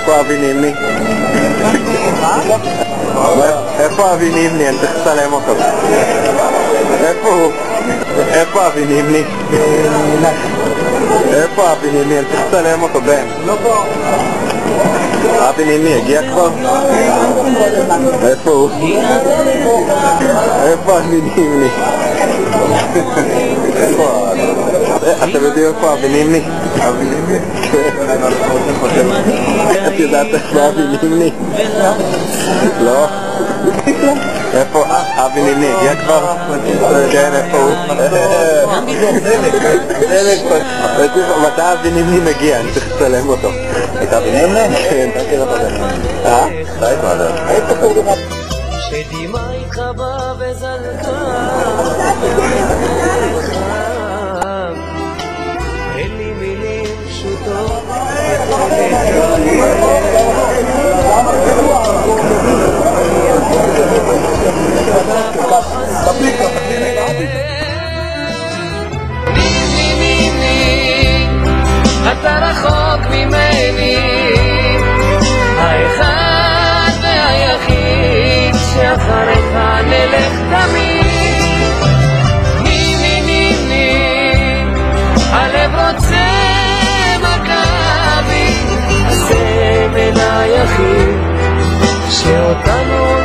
איפה אבי נימני? איפה אבי נימני? אני צריך לצלם אותו. איפה הוא? איפה אבי נימני? איפה אבי נימני? אני צריך לצלם אותו, בן. לא פה. אבי נימני הגיע כבר? איפה הוא? איפה אבי נימני? אתם יודעים איפה אבי נימני? אבי נימני? את יודעת איפה אבי נימני? לא? איפה אבי נימני הגיע כבר? כן, איפה הוא? מתי אבי נימני מגיע? אני צריך לצלם אותו. את אבי נימני? כן. שדמעי חבה וזלגה אין לי מילים פשוטות נימני אתה רחוק ממני האחד והיחיד שאחריך נלך תמיד נימני הלב רוצה מכבי הסמל היחיד שאותנו